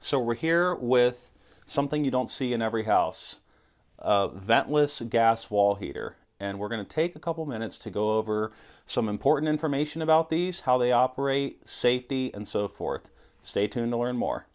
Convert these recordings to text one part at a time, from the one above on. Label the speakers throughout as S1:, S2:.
S1: So we're here with something you don't see in every house, a ventless gas wall heater. And we're going to take a couple minutes to go over some important information about these, how they operate, safety, and so forth. Stay tuned to learn more.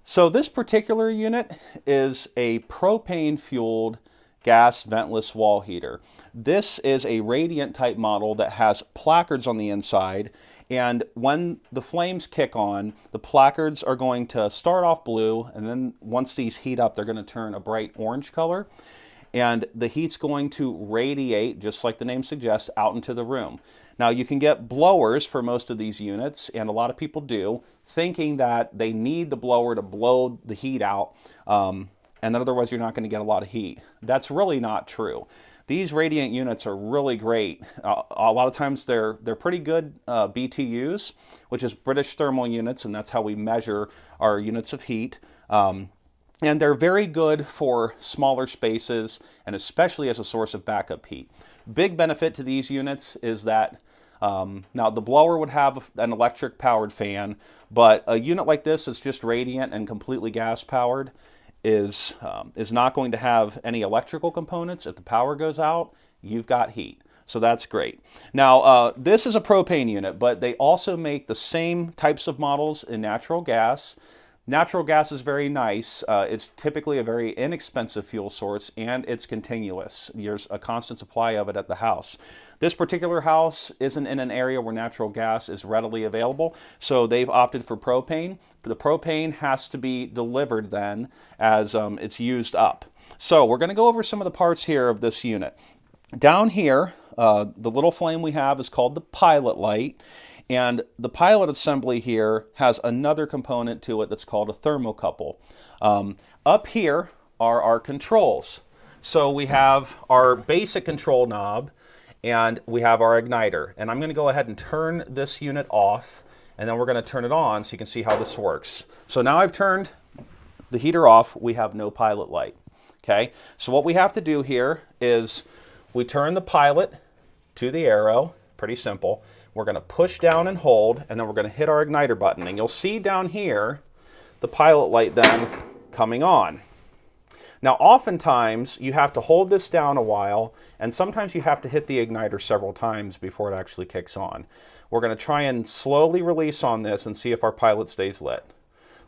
S1: So this particular unit is a propane-fueled gas ventless wall heater. This is a radiant type model that has placards on the inside, and when the flames kick on, the placards are going to start off blue, and then once these heat up, they're going to turn a bright orange color. And the heat's going to radiate, just like the name suggests, out into the room. Now you can get blowers for most of these units, and a lot of people do, thinking that they need the blower to blow the heat out, and then otherwise you're not going to get a lot of heat. That's really not true. These radiant units are really great. A lot of times they're pretty good BTUs, which is British thermal units, and that's how we measure our units of heat. And they're very good for smaller spaces and especially as a source of backup heat. Big benefit to these units is that now the blower would have an electric powered fan, but a unit like this is just radiant and completely gas powered is not going to have any electrical components. If the power goes out, you've got heat. So that's great. Now this is a propane unit, but they also make the same types of models in natural gas. Natural gas is very nice. It's typically a very inexpensive fuel source, and it's continuous. There's a constant supply of it at the house. This particular house isn't in an area where natural gas is readily available, so they've opted for propane. But the propane has to be delivered then as it's used up. So we're going to go over some of the parts here of this unit. Down here, the little flame we have is called the pilot light. And the pilot assembly here has another component to it that's called a thermocouple. Up here are our controls. So we have our basic control knob and we have our igniter. And I'm going to go ahead and turn this unit off, and then we're going to turn it on so you can see how this works. So now I've turned the heater off. We have no pilot light. Okay, so what we have to do here is we turn the pilot to the arrow. Pretty simple. We're going to push down and hold, and then we're going to hit our igniter button. And you'll see down here the pilot light then coming on. Now, oftentimes you have to hold this down a while, and sometimes you have to hit the igniter several times before it actually kicks on. We're going to try and slowly release on this and see if our pilot stays lit,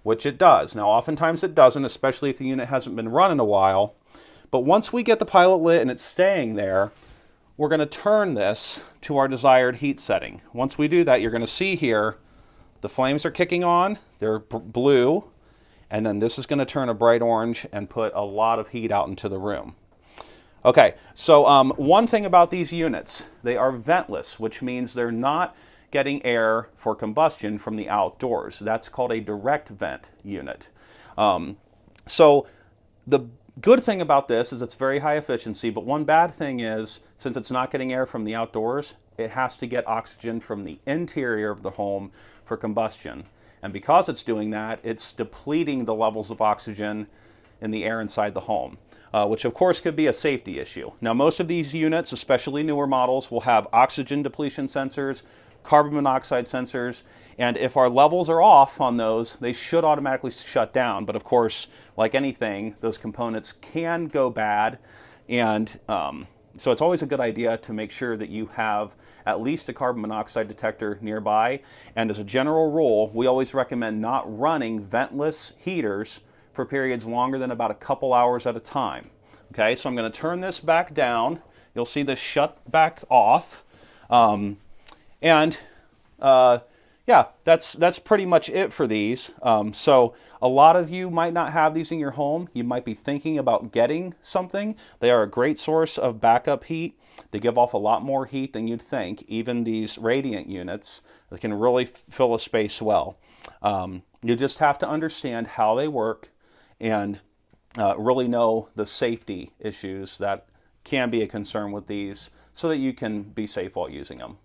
S1: which it does. Now, oftentimes it doesn't, especially if the unit hasn't been run in a while. But once we get the pilot lit and it's staying there, we're going to turn this to our desired heat setting. Once we do that, you're going to see here the flames are kicking on, they're blue, and then this is going to turn a bright orange and put a lot of heat out into the room. Okay, so one thing about these units, they are ventless, which means they're not getting air for combustion from the outdoors. That's called a direct vent unit. So the good thing about this is it's very high efficiency, but one bad thing is, since it's not getting air from the outdoors, it has to get oxygen from the interior of the home for combustion. And because it's doing that, it's depleting the levels of oxygen in the air inside the home, which of course could be a safety issue. Now, most of these units, especially newer models, will have oxygen depletion sensors, carbon monoxide sensors, and if our levels are off on those, they should automatically shut down. But of course, like anything, those components can go bad, and so it's always a good idea to make sure that you have at least a carbon monoxide detector nearby. And as a general rule, we always recommend not running ventless heaters for periods longer than about a couple hours at a time. Okay, so I'm going to turn this back down. You'll see this shut back off. Yeah, that's pretty much it for these. So a lot of you might not have these in your home. You might be thinking about getting something. They are a great source of backup heat. They give off a lot more heat than you'd think. Even these radiant units, they can really fill a space well. You just have to understand how they work and really know the safety issues that can be a concern with these so that you can be safe while using them.